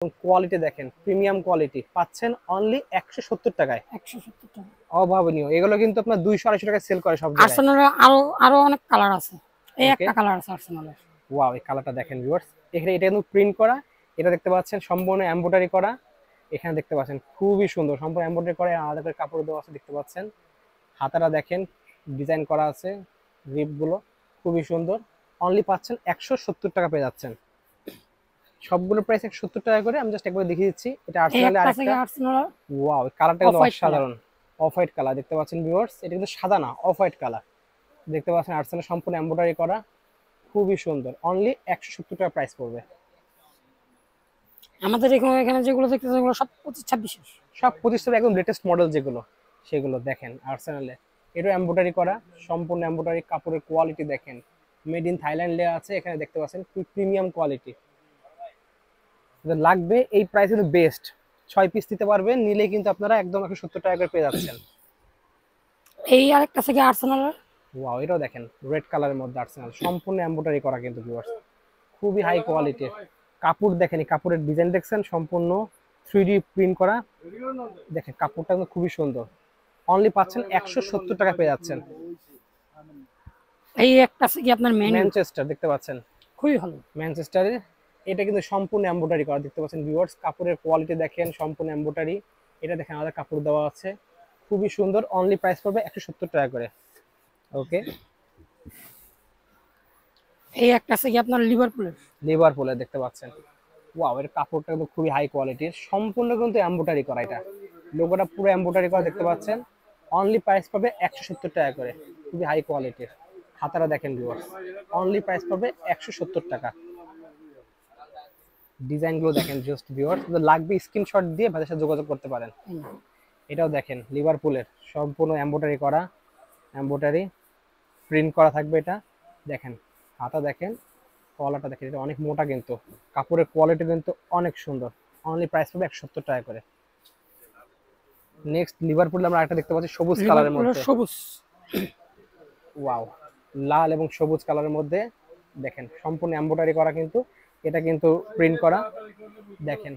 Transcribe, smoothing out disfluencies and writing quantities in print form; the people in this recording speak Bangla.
কোয়ালিটি দেখেন, প্রিমিয়াম কোয়ালিটি পাচ্ছেন অনলি 170 টাকায়। 170 টাকা। অভাবনীয়, এগুলো কিন্তু আপনার 200-250 টাকায় সেল করে সব জায়গায়। আর্সেনালের আরো আরো অনেক কালার আছে। এই ওকে, একটা কালার আছে আর্সেনালের। ওয়াও, এই কালারটা দেখেন ভিউয়ার্স, এখানে এটা কিন্তু প্রিন্ট করা, এটা দেখতে পাচ্ছেন সম্পূর্ণ এমব্রয়ডারি করা। এখানে দেখতে পাচ্ছেন খুবই সুন্দর, সম্পূর্ণ এমব্রয়ডারি করে আলাদা করে কাপড় দেওয়া আছে দেখতে পাচ্ছেন। হাতাটা দেখেন ডিজাইন করা আছে, রিপ গুলো খুবই সুন্দর। অনলি পাচ্ছেন 170 টাকা পেয়ে যাচ্ছেন। সবগুলো প্রাইস 170 টাকা করে। আমি জাস্ট একবার দেখিয়ে দিচ্ছি। এটা এই আর্সেনালের একটা আছে আরেকটা। কি আর্সেনালের ওয়াও, কালারটা অফ কিন্তু হোয়াইট কালার। অসাধারণ। অফ হোয়াইট কালার দেখতে পাচ্ছেন ভিউয়ার্স, এটা কিন্তু সাদা না, অফ হোয়াইট কালার দেখতে পাচ্ছেন। আর্সেনাল সম্পূর্ণ এমব্রয়ডারি করা, খুবই সুন্দর। অনলি 170 টাকা প্রাইস পড়বে। আমাদের এখানে এখানে যেগুলো দেখতেছেন সেগুলো সব 25-26 এর। সব 25 একদম লেটেস্ট মডেল যেগুলো, সেগুলো দেখেন আর্সেনালে। এটা এমব্রয়ডারি করা, সম্পূর্ণ এমব্রয়ডারি। কাপড়ের কোয়ালিটি দেখেন, মেড ইন থাইল্যান্ড লেয়া আছে এখানে দেখতে পাচ্ছেন, প্রিমিয়াম কোয়ালিটি। লাগবে এই প্রাইস কিন্তু বেস্ট। 6 পিস নিতে পারবেন, নিলে কিন্তু আপনারা একদম 170 টাকা করে পেয়ে যাচ্ছেন। এই আরেকটা আছে কি আর্সেনালের। ওয়াও, এটাও দেখেন রেড কালারের মধ্যে আর্সেনাল, সম্পূর্ণ এমব্রয়ডারি করা কিন্তু ভিউয়ার্স, খুবই হাই কোয়ালিটির। কাপড় দেখেন, এই কাপড়ের ডিজাইন দেখছেন, সম্পূর্ণ 3D প্রিন্ট করা। দেখেন কাপড়টা কিন্তু খুবই সুন্দর। অনলি পাচ্ছেন 170 টাকা পেয়ে যাচ্ছেন। এই একটা আছে কি আপনার মেনু, ম্যানচেস্টার দেখতে পাচ্ছেন, খুবই ভালো। ম্যানচেস্টারের। এটা কিন্তু সম্পূর্ণ এমব্রয়ডারি করা দেখতে পাচ্ছেন ভিউয়ার্স। কাপড়ের কোয়ালিটি দেখেন, সম্পূর্ণ এমব্রয়ডারি। এটা দেখেন আলাদা কাপড় দেওয়া আছে, খুবই সুন্দর। অনলি প্রাইস পড়বে 170 টাকা করে। ওকে, এই একটা আছে কি আপনার লিভারপুলের। লিভারপুলের দেখতে পাচ্ছেন। ওয়াও, এর কাপড়টা কিন্তু খুবই হাই কোয়ালিটির, সম্পূর্ণ কিন্তু এমব্রয়ডারি করা। এটা লোগোটা পুরো এমব্রয়ডারি করা দেখতে পাচ্ছেন। অনলি প্রাইস পাবে 170 টাকা করে, খুবই হাই কোয়ালিটির। হাতারা দেখেন ভিউয়ার্স, অনলি প্রাইস পাবে 170 টাকা। ডিজাইন গুলো দেখেন জাস্ট ভিউয়ার্স, লাগবে স্ক্রিনশট দিয়ে ভাইয়ের সাথে যোগাযোগ করতে পারেন। এটাও দেখেন লিভারপুলের, সম্পূর্ণ এমব্রয়ডারি করা, এমব্রয়ডারি প্রিন্ট করা থাকবে। এটা দেখেন, হাতা দেখেন, কলারটা দেখেন, এটা অনেক মোটা কিন্তু কাপড়ের কোয়ালিটি কিন্তু অনেক সুন্দর। অনলি প্রাইস পাবে 170 টাকা করে। নেক্সট লিভারপুল আমরা একটা দেখতে পাচ্ছি সবুজ কালারের লিভারপুলের মধ্যে। সবুজ। ওয়াও, লাল এবং সবুজ কালারের মধ্যে দেখেন, সম্পূর্ণ এমব্রয়ডারি করা কিন্তু। এটা কিন্তু প্রিন্ট করা দেখেন,